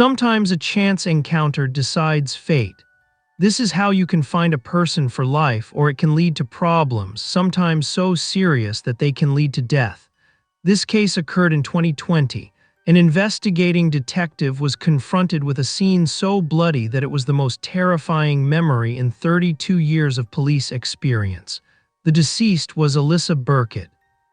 Sometimes a chance encounter decides fate. This is how you can find a person for life, or it can lead to problems, sometimes so serious that they can lead to death. This case occurred in 2020. An investigating detective was confronted with a scene so bloody that it was the most terrifying memory in 32 years of police experience. The deceased was Alyssa Burkett.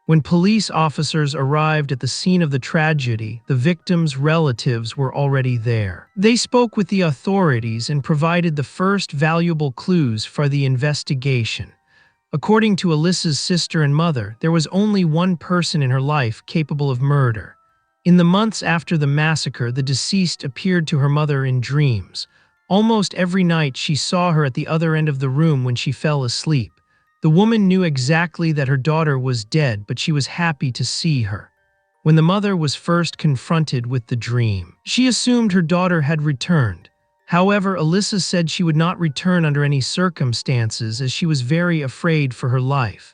When police officers arrived at the scene of the tragedy, the victim's relatives were already there. They spoke with the authorities and provided the first valuable clues for the investigation. According to Alyssa's sister and mother, there was only one person in her life capable of murder. In the months after the massacre, the deceased appeared to her mother in dreams. Almost every night she saw her at the other end of the room when she fell asleep. The woman knew exactly that her daughter was dead, but she was happy to see her. When the mother was first confronted with the dream, she assumed her daughter had returned. However, Alyssa said she would not return under any circumstances as she was very afraid for her life.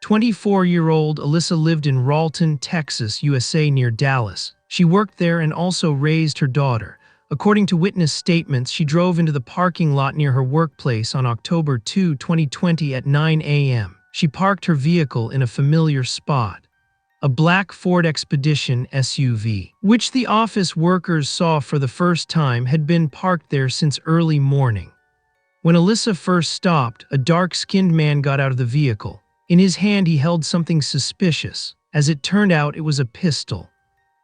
24-year-old Alyssa lived in Ralton, Texas, USA near Dallas. She worked there and also raised her daughter. According to witness statements, she drove into the parking lot near her workplace on October 2, 2020 at 9 a.m. She parked her vehicle in a familiar spot, a black Ford Expedition SUV, which the office workers saw for the first time, had been parked there since early morning. When Alyssa first stopped, a dark-skinned man got out of the vehicle. In his hand, he held something suspicious. As it turned out, it was a pistol.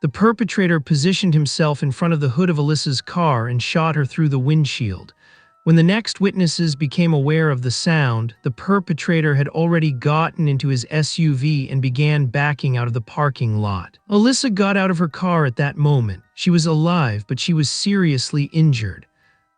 The perpetrator positioned himself in front of the hood of Alyssa's car and shot her through the windshield. When the next witnesses became aware of the sound, the perpetrator had already gotten into his SUV and began backing out of the parking lot. Alyssa got out of her car at that moment. She was alive, but she was seriously injured.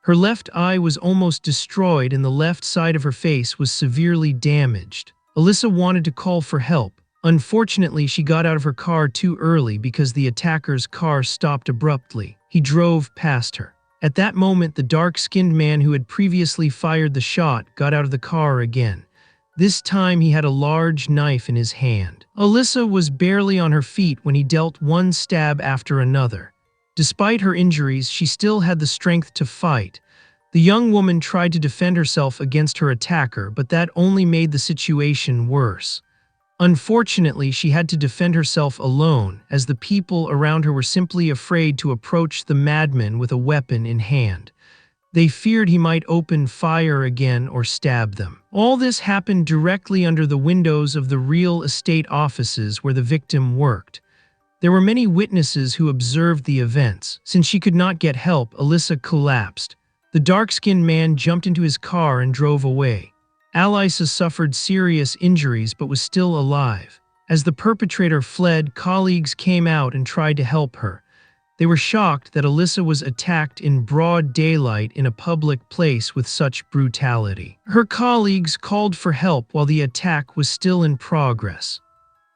Her left eye was almost destroyed and the left side of her face was severely damaged. Alyssa wanted to call for help. Unfortunately, she got out of her car too early because the attacker's car stopped abruptly. He drove past her. At that moment, the dark-skinned man who had previously fired the shot got out of the car again. This time, he had a large knife in his hand. Alyssa was barely on her feet when he dealt one stab after another. Despite her injuries, she still had the strength to fight. The young woman tried to defend herself against her attacker, but that only made the situation worse. Unfortunately, she had to defend herself alone, as the people around her were simply afraid to approach the madman with a weapon in hand. They feared he might open fire again or stab them. All this happened directly under the windows of the real estate offices where the victim worked. There were many witnesses who observed the events. Since she could not get help, Alyssa collapsed. The dark-skinned man jumped into his car and drove away. Alyssa suffered serious injuries but was still alive. As the perpetrator fled, colleagues came out and tried to help her. They were shocked that Alyssa was attacked in broad daylight in a public place with such brutality. Her colleagues called for help while the attack was still in progress.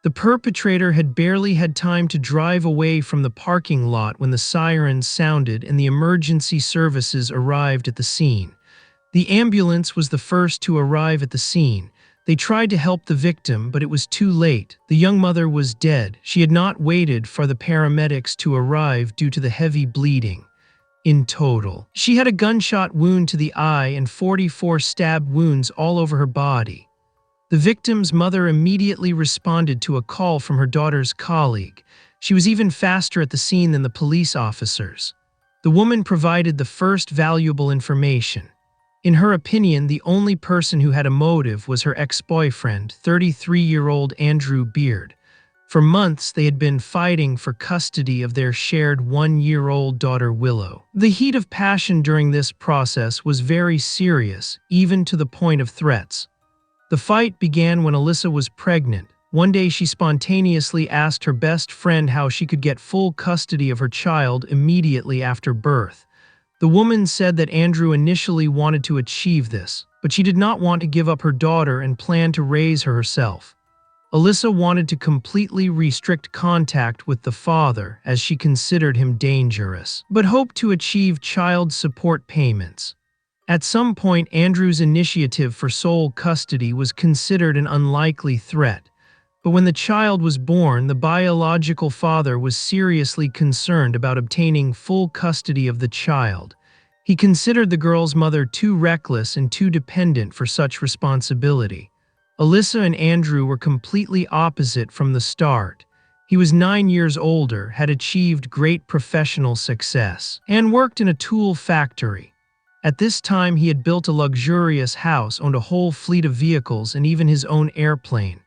The perpetrator had barely had time to drive away from the parking lot when the sirens sounded and the emergency services arrived at the scene. The ambulance was the first to arrive at the scene. They tried to help the victim, but it was too late. The young mother was dead. She had not waited for the paramedics to arrive due to the heavy bleeding. In total, she had a gunshot wound to the eye and 44 stab wounds all over her body. The victim's mother immediately responded to a call from her daughter's colleague. She was even faster at the scene than the police officers. The woman provided the first valuable information. In her opinion, the only person who had a motive was her ex-boyfriend, 33-year-old Andrew Beard. For months, they had been fighting for custody of their shared 1-year-old daughter Willow. The heat of passion during this process was very serious, even to the point of threats. The fight began when Alyssa was pregnant. One day, she spontaneously asked her best friend how she could get full custody of her child immediately after birth. The woman said that Andrew initially wanted to achieve this, but she did not want to give up her daughter and planned to raise her herself. Alyssa wanted to completely restrict contact with the father as she considered him dangerous, but hoped to achieve child support payments. At some point, Andrew's initiative for sole custody was considered an unlikely threat, But when the child was born, the biological father was seriously concerned about obtaining full custody of the child. He considered the girl's mother too reckless and too dependent for such responsibility. Alyssa and Andrew were completely opposite from the start. He was 9 years older, had achieved great professional success, and worked in a tool factory. At this time, he had built a luxurious house, owned a whole fleet of vehicles, and even his own airplane.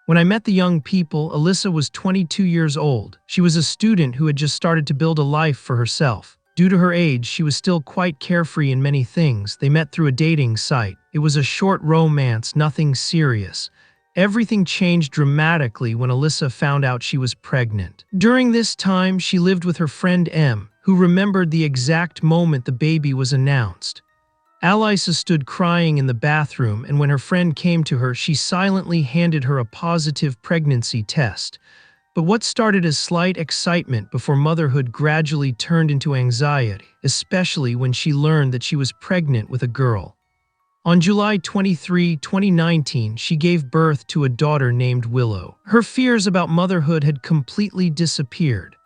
When I met the young people, Alyssa was 22 years old. She was a student who had just started to build a life for herself. Due to her age, she was still quite carefree in many things. They met through a dating site. It was a short romance, nothing serious. Everything changed dramatically when Alyssa found out she was pregnant. During this time, she lived with her friend M, who remembered the exact moment the baby was announced. Alyssa stood crying in the bathroom, and when her friend came to her, she silently handed her a positive pregnancy test. But what started as slight excitement before motherhood gradually turned into anxiety, especially when she learned that she was pregnant with a girl. On July 23, 2019, she gave birth to a daughter named Willow. Her fears about motherhood had completely disappeared.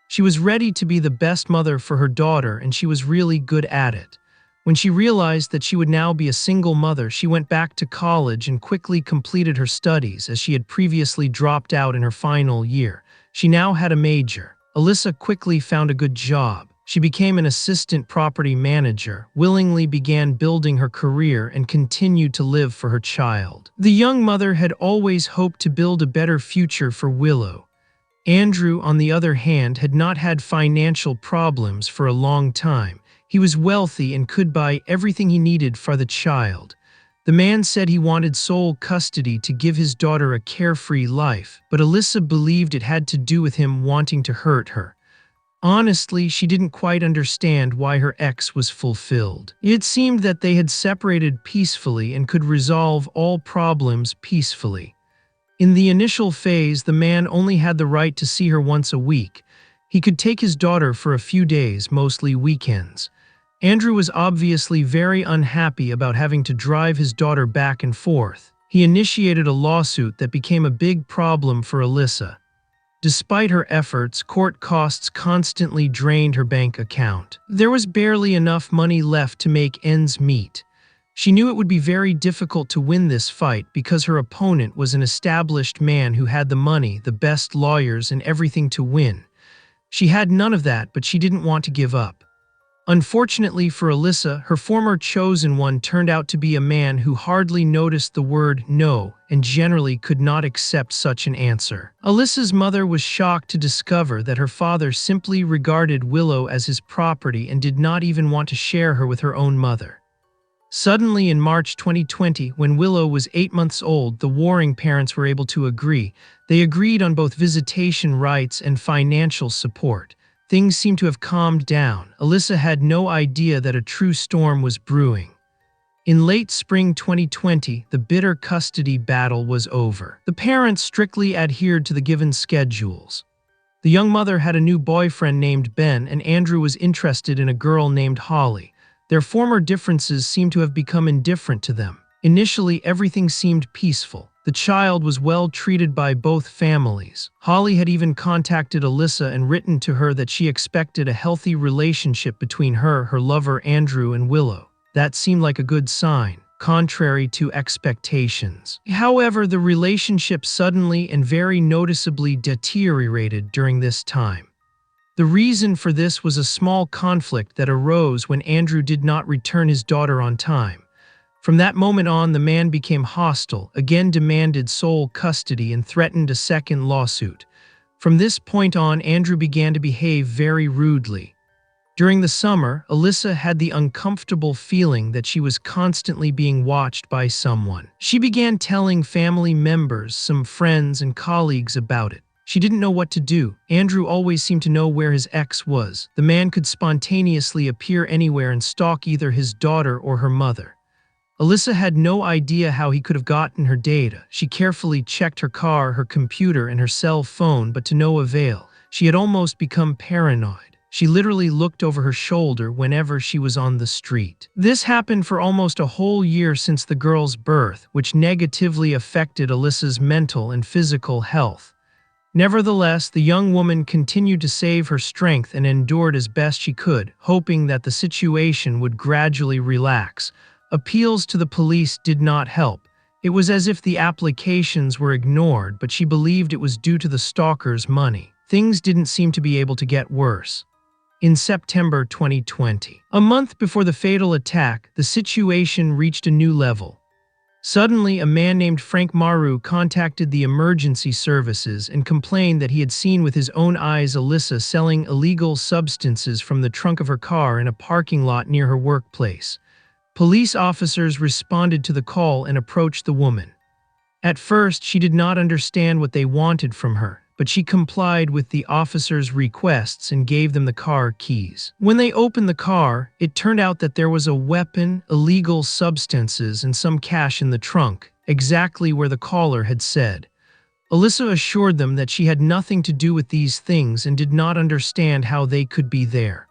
She was ready to be the best mother for her daughter, and she was really good at it. When she realized that she would now be a single mother, she went back to college and quickly completed her studies, as she had previously dropped out in her final year. She now had a major. Alyssa quickly found a good job. She became an assistant property manager, willingly began building her career, and continued to live for her child. The young mother had always hoped to build a better future for Willow. Andrew, on the other hand, had not had financial problems for a long time. He was wealthy and could buy everything he needed for the child. The man said he wanted sole custody to give his daughter a carefree life, but Alyssa believed it had to do with him wanting to hurt her. Honestly, she didn't quite understand why her ex was fulfilled. It seemed that they had separated peacefully and could resolve all problems peacefully. In the initial phase, the man only had the right to see her once a week. He could take his daughter for a few days, mostly weekends. Andrew was obviously very unhappy about having to drive his daughter back and forth. He initiated a lawsuit that became a big problem for Alyssa. Despite her efforts, court costs constantly drained her bank account. There was barely enough money left to make ends meet. She knew it would be very difficult to win this fight because her opponent was an established man who had the money, the best lawyers, and everything to win. She had none of that, but she didn't want to give up. Unfortunately for Alyssa, her former chosen one turned out to be a man who hardly noticed the word no and generally could not accept such an answer. Alyssa's mother was shocked to discover that her father simply regarded Willow as his property and did not even want to share her with her own mother. Suddenly, in March 2020, when Willow was 8 months old, the warring parents were able to agree. They agreed on both visitation rights and financial support. Things seemed to have calmed down. Alyssa had no idea that a true storm was brewing. In late spring 2020, the bitter custody battle was over. The parents strictly adhered to the given schedules. The young mother had a new boyfriend named Ben, and Andrew was interested in a girl named Holly. Their former differences seemed to have become indifferent to them. Initially, everything seemed peaceful. The child was well treated by both families. Holly had even contacted Alyssa and written to her that she expected a healthy relationship between her lover Andrew, and Willow. That seemed like a good sign, contrary to expectations. However, the relationship suddenly and very noticeably deteriorated during this time. The reason for this was a small conflict that arose when Andrew did not return his daughter on time. From that moment on, the man became hostile, again demanded sole custody, and threatened a second lawsuit. From this point on, Andrew began to behave very rudely. During the summer, Alyssa had the uncomfortable feeling that she was constantly being watched by someone. She began telling family members, some friends, and colleagues about it. She didn't know what to do. Andrew always seemed to know where his ex was. The man could spontaneously appear anywhere and stalk either his daughter or her mother. Alyssa had no idea how he could have gotten her data. She carefully checked her car, her computer, and her cell phone, but to no avail. She had almost become paranoid. She literally looked over her shoulder whenever she was on the street. This happened for almost a whole year since the girl's birth, which negatively affected Alyssa's mental and physical health. Nevertheless, the young woman continued to save her strength and endured as best she could, hoping that the situation would gradually relax. Appeals to the police did not help. It was as if the applications were ignored, but she believed it was due to the stalker's money. Things didn't seem to be able to get worse. In September 2020, a month before the fatal attack, the situation reached a new level. Suddenly, a man named Frank Maru contacted the emergency services and complained that he had seen with his own eyes Alyssa selling illegal substances from the trunk of her car in a parking lot near her workplace. Police officers responded to the call and approached the woman. At first, she did not understand what they wanted from her, but she complied with the officers' requests and gave them the car keys. When they opened the car, it turned out that there was a weapon, illegal substances, and some cash in the trunk, exactly where the caller had said. Alyssa assured them that she had nothing to do with these things and did not understand how they could be there.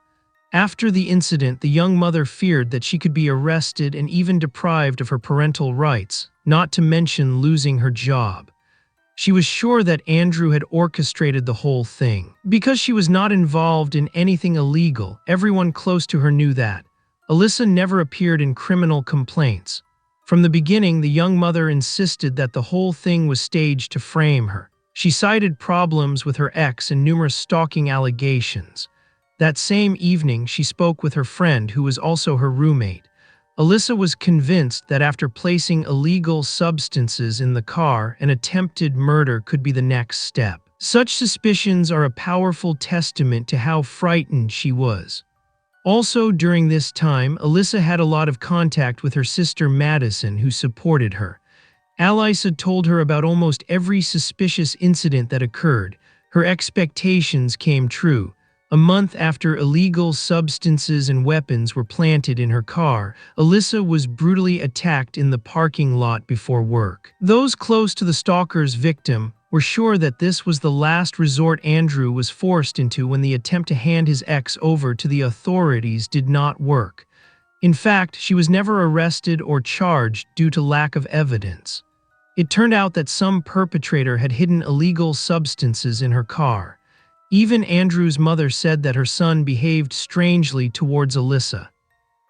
After the incident, the young mother feared that she could be arrested and even deprived of her parental rights, not to mention losing her job. She was sure that Andrew had orchestrated the whole thing. Because she was not involved in anything illegal, everyone close to her knew that. Alyssa never appeared in criminal complaints. From the beginning, the young mother insisted that the whole thing was staged to frame her. She cited problems with her ex and numerous stalking allegations. That same evening, she spoke with her friend, who was also her roommate. Alyssa was convinced that after placing illegal substances in the car, an attempted murder could be the next step. Such suspicions are a powerful testament to how frightened she was. Also, during this time, Alyssa had a lot of contact with her sister Madison, who supported her. Alyssa told her about almost every suspicious incident that occurred. Her expectations came true. A month after illegal substances and weapons were planted in her car, Alyssa was brutally attacked in the parking lot before work. Those close to the stalker's victim were sure that this was the last resort Andrew was forced into when the attempt to hand his ex over to the authorities did not work. In fact, she was never arrested or charged due to lack of evidence. It turned out that some perpetrator had hidden illegal substances in her car. Even Andrew's mother said that her son behaved strangely towards Alyssa.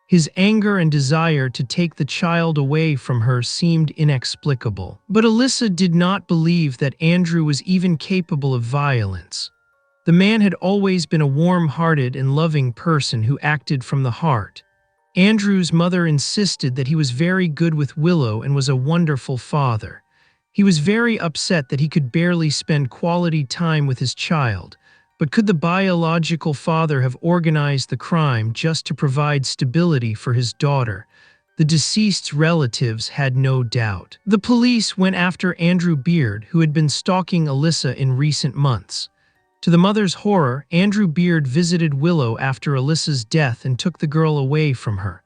His anger and desire to take the child away from her seemed inexplicable. But Alyssa did not believe that Andrew was even capable of violence. The man had always been a warm-hearted and loving person who acted from the heart. Andrew's mother insisted that he was very good with Willow and was a wonderful father. He was very upset that he could barely spend quality time with his child. But could the biological father have organized the crime just to provide stability for his daughter? The deceased's relatives had no doubt. The police went after Andrew Beard, who had been stalking Alyssa in recent months. To the mother's horror, Andrew Beard visited Willow after Alyssa's death and took the girl away from her.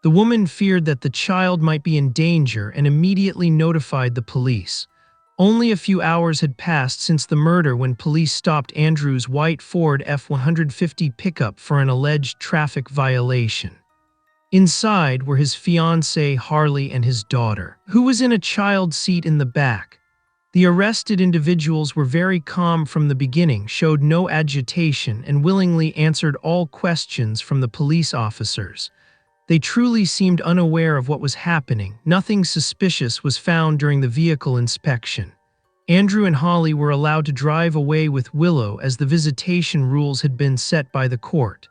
The woman feared that the child might be in danger and immediately notified the police. Only a few hours had passed since the murder when police stopped Andrew's white Ford F-150 pickup for an alleged traffic violation. Inside were his fiancée Harley and his daughter, who was in a child seat in the back. The arrested individuals were very calm from the beginning, showed no agitation, and willingly answered all questions from the police officers. They truly seemed unaware of what was happening. Nothing suspicious was found during the vehicle inspection. Andrew and Holly were allowed to drive away with Willow as the visitation rules had been set by the court.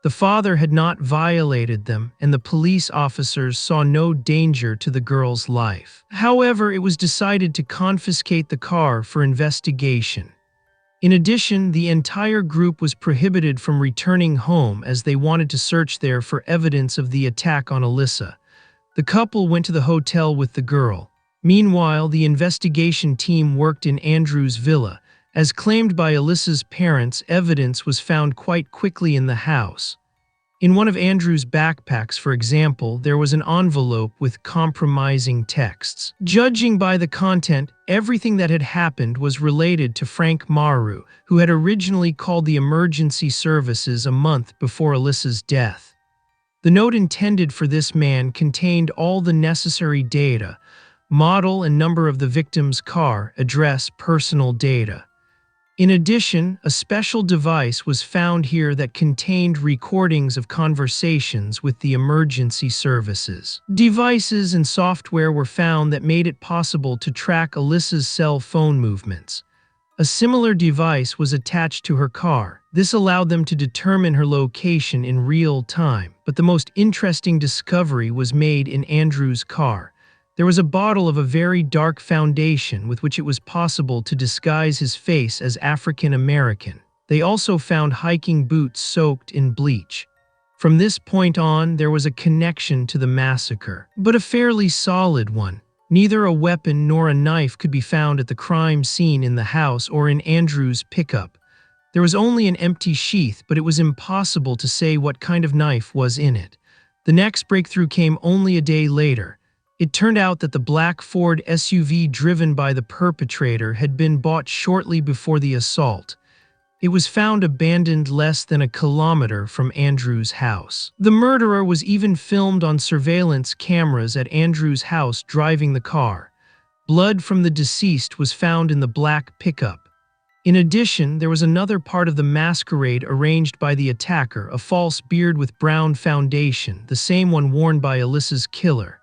The father had not violated them, and the police officers saw no danger to the girl's life. However, it was decided to confiscate the car for investigation. In addition, the entire group was prohibited from returning home as they wanted to search there for evidence of the attack on Alyssa. The couple went to the hotel with the girl. Meanwhile, the investigation team worked in Andrew's villa. As claimed by Alyssa's parents, evidence was found quite quickly in the house. In one of Andrew's backpacks, for example, there was an envelope with compromising texts. Judging by the content, everything that had happened was related to Frank Maru, who had originally called the emergency services a month before Alyssa's death. The note intended for this man contained all the necessary data: model and number of the victim's car, address, personal data. In addition, a special device was found here that contained recordings of conversations with the emergency services. Devices and software were found that made it possible to track Alyssa's cell phone movements. A similar device was attached to her car. This allowed them to determine her location in real time, but the most interesting discovery was made in Andrew's car. There was a bottle of a very dark foundation with which it was possible to disguise his face as African American. They also found hiking boots soaked in bleach. From this point on, there was a connection to the massacre, but a fairly solid one. Neither a weapon nor a knife could be found at the crime scene in the house or in Andrew's pickup. There was only an empty sheath, but it was impossible to say what kind of knife was in it. The next breakthrough came only a day later. It turned out that the black Ford SUV driven by the perpetrator had been bought shortly before the assault. It was found abandoned less than a kilometer from Andrew's house. The murderer was even filmed on surveillance cameras at Andrew's house driving the car. Blood from the deceased was found in the black pickup. In addition, there was another part of the masquerade arranged by the attacker, a false beard with brown foundation, the same one worn by Alyssa's killer.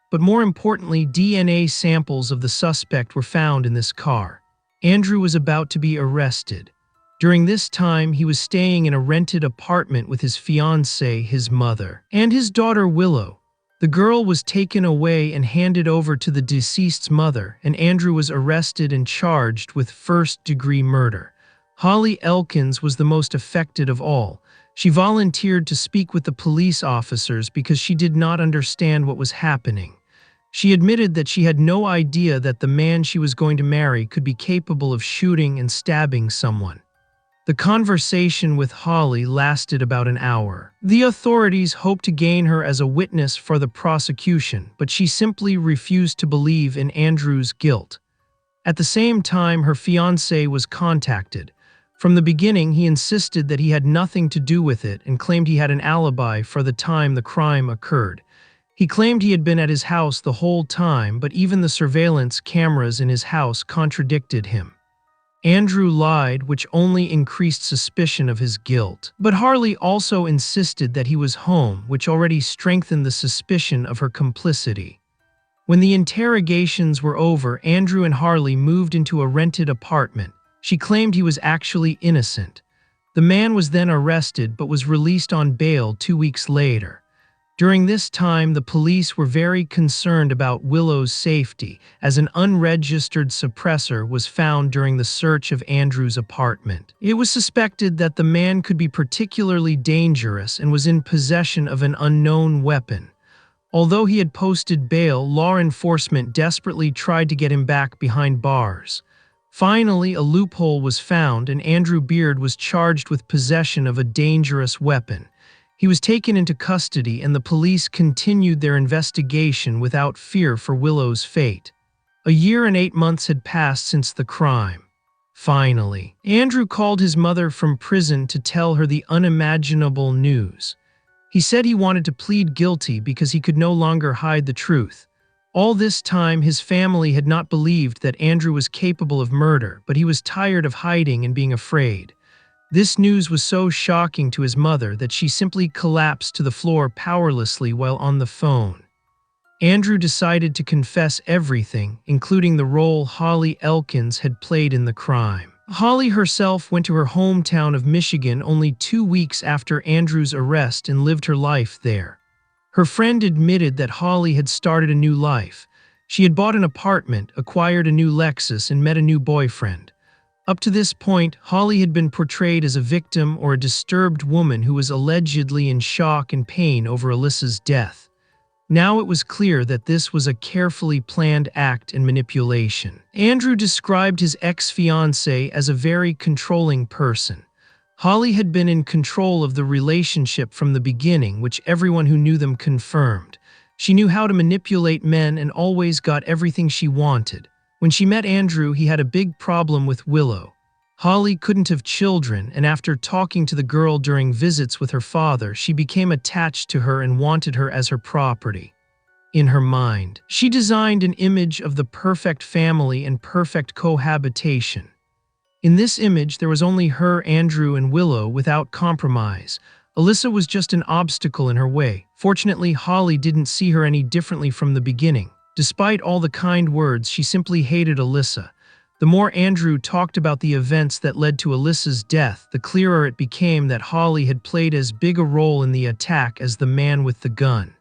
But more importantly, DNA samples of the suspect were found in this car. Andrew was about to be arrested. During this time, he was staying in a rented apartment with his fiancée, his mother, and his daughter Willow. The girl was taken away and handed over to the deceased's mother, and Andrew was arrested and charged with first-degree murder. Holly Elkins was the most affected of all. She volunteered to speak with the police officers because she did not understand what was happening. She admitted that she had no idea that the man she was going to marry could be capable of shooting and stabbing someone. The conversation with Holly lasted about an hour. The authorities hoped to gain her as a witness for the prosecution, but she simply refused to believe in Andrew's guilt. At the same time, her fiancé was contacted. From the beginning, he insisted that he had nothing to do with it and claimed he had an alibi for the time the crime occurred. He claimed he had been at his house the whole time, but even the surveillance cameras in his house contradicted him. Andrew lied, which only increased suspicion of his guilt. But Harley also insisted that he was home, which already strengthened the suspicion of her complicity. When the interrogations were over, Andrew and Harley moved into a rented apartment. She claimed he was actually innocent. The man was then arrested but was released on bail 2 weeks later. During this time, the police were very concerned about Willow's safety, as an unregistered suppressor was found during the search of Andrew's apartment. It was suspected that the man could be particularly dangerous and was in possession of an unknown weapon. Although he had posted bail, law enforcement desperately tried to get him back behind bars. Finally, a loophole was found, and Andrew Beard was charged with possession of a dangerous weapon. He was taken into custody, and the police continued their investigation without fear for Willow's fate. A year and 8 months had passed since the crime. Finally, Andrew called his mother from prison to tell her the unimaginable news. He said he wanted to plead guilty because he could no longer hide the truth. All this time, his family had not believed that Andrew was capable of murder, but he was tired of hiding and being afraid. This news was so shocking to his mother that she simply collapsed to the floor powerlessly while on the phone. Andrew decided to confess everything, including the role Holly Elkins had played in the crime. Holly herself went to her hometown of Michigan only 2 weeks after Andrew's arrest and lived her life there. Her friend admitted that Holly had started a new life. She had bought an apartment, acquired a new Lexus, and met a new boyfriend. Up to this point, Holly had been portrayed as a victim or a disturbed woman who was allegedly in shock and pain over Alyssa's death. Now it was clear that this was a carefully planned act and manipulation. Andrew described his ex-fiancée as a very controlling person. Holly had been in control of the relationship from the beginning, which everyone who knew them confirmed. She knew how to manipulate men and always got everything she wanted. When she met Andrew, he had a big problem with Willow. Holly couldn't have children, and after talking to the girl during visits with her father, she became attached to her and wanted her as her property. In her mind, she designed an image of the perfect family and perfect cohabitation. In this image, there was only her, Andrew, and Willow without compromise. Alyssa was just an obstacle in her way. Fortunately, Holly didn't see her any differently from the beginning. Despite all the kind words, she simply hated Alyssa. The more Andrew talked about the events that led to Alyssa's death, the clearer it became that Holly had played as big a role in the attack as the man with the gun.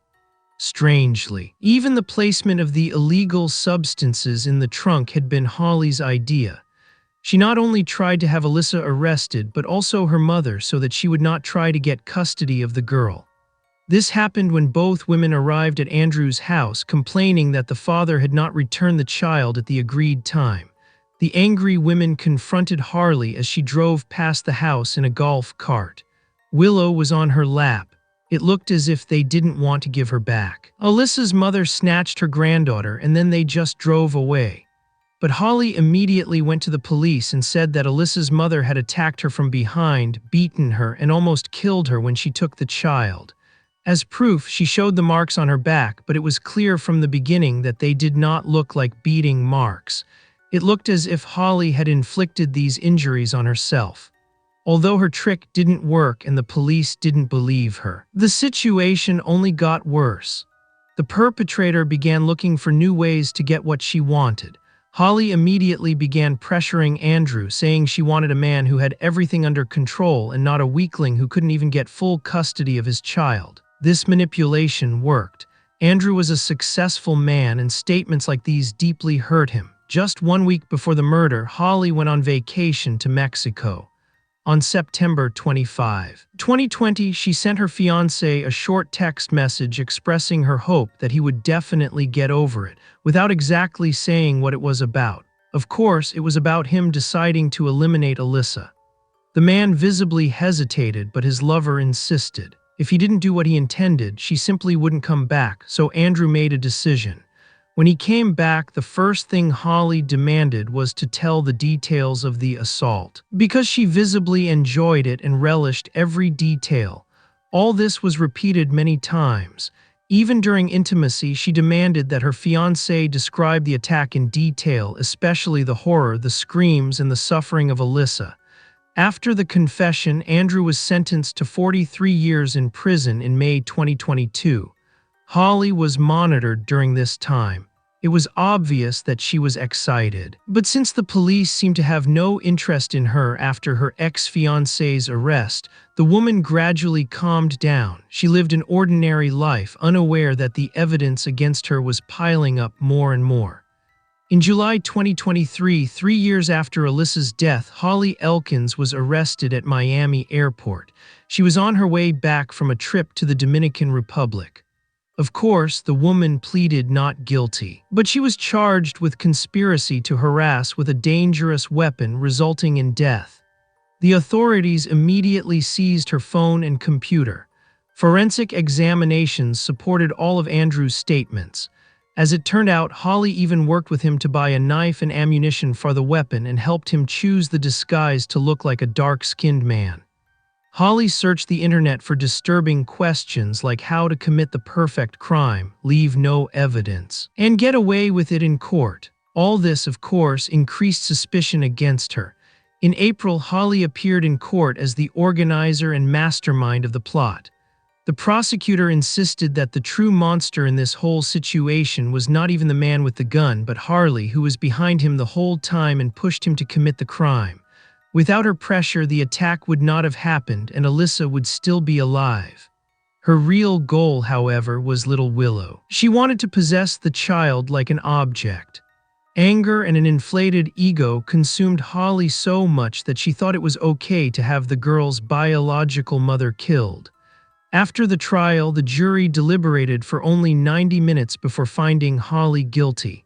Strangely, even the placement of the illegal substances in the trunk had been Holly's idea. She not only tried to have Alyssa arrested, but also her mother so that she would not try to get custody of the girl. This happened when both women arrived at Andrew's house, complaining that the father had not returned the child at the agreed time. The angry women confronted Harley as she drove past the house in a golf cart. Willow was on her lap. It looked as if they didn't want to give her back. Alyssa's mother snatched her granddaughter and then they just drove away. But Holly immediately went to the police and said that Alyssa's mother had attacked her from behind, beaten her, and almost killed her when she took the child. As proof, she showed the marks on her back, but it was clear from the beginning that they did not look like beating marks. It looked as if Holly had inflicted these injuries on herself. Although her trick didn't work and the police didn't believe her, the situation only got worse. The perpetrator began looking for new ways to get what she wanted. Holly immediately began pressuring Andrew, saying she wanted a man who had everything under control and not a weakling who couldn't even get full custody of his child. This manipulation worked. Andrew was a successful man, and statements like these deeply hurt him. Just 1 week before the murder, Holly went on vacation to Mexico. On September 25, 2020, she sent her fiancé a short text message expressing her hope that he would definitely get over it, without exactly saying what it was about. Of course, it was about him deciding to eliminate Alyssa. The man visibly hesitated, but his lover insisted. If he didn't do what he intended, she simply wouldn't come back, so Andrew made a decision. When he came back, the first thing Holly demanded was to tell the details of the assault, because she visibly enjoyed it and relished every detail. All this was repeated many times. Even during intimacy, she demanded that her fiancé describe the attack in detail, especially the horror, the screams, and the suffering of Alyssa. After the confession, Andrew was sentenced to 43 years in prison in May 2022. Holly was monitored during this time. It was obvious that she was excited. But since the police seemed to have no interest in her after her ex-fiancé's arrest, the woman gradually calmed down. She lived an ordinary life, unaware that the evidence against her was piling up more and more. In July 2023, 3 years after Alyssa's death, Holly Elkins was arrested at Miami Airport. She was on her way back from a trip to the Dominican Republic. Of course, the woman pleaded not guilty, but she was charged with conspiracy to harass with a dangerous weapon resulting in death. The authorities immediately seized her phone and computer. Forensic examinations supported all of Andrew's statements. As it turned out, Holly even worked with him to buy a knife and ammunition for the weapon and helped him choose the disguise to look like a dark-skinned man. Holly searched the internet for disturbing questions like how to commit the perfect crime, leave no evidence, and get away with it in court. All this, of course, increased suspicion against her. In April, Holly appeared in court as the organizer and mastermind of the plot. The prosecutor insisted that the true monster in this whole situation was not even the man with the gun, but Harley, who was behind him the whole time and pushed him to commit the crime. Without her pressure, the attack would not have happened and Alyssa would still be alive. Her real goal, however, was little Willow. She wanted to possess the child like an object. Anger and an inflated ego consumed Holly so much that she thought it was okay to have the girl's biological mother killed. After the trial, the jury deliberated for only 90 minutes before finding Holly guilty.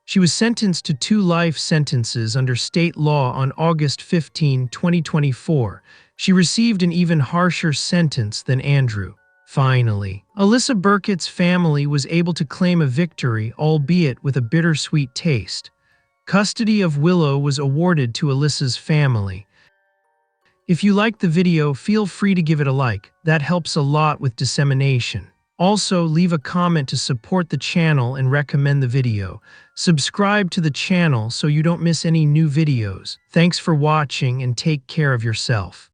She was sentenced to 2 life sentences under state law on August 15, 2024. She received an even harsher sentence than Andrew. Finally, Alyssa Burkett's family was able to claim a victory, albeit with a bittersweet taste. Custody of Willow was awarded to Alyssa's family. If you liked the video, feel free to give it a like. That helps a lot with dissemination. Also, leave a comment to support the channel and recommend the video. Subscribe to the channel so you don't miss any new videos. Thanks for watching and take care of yourself.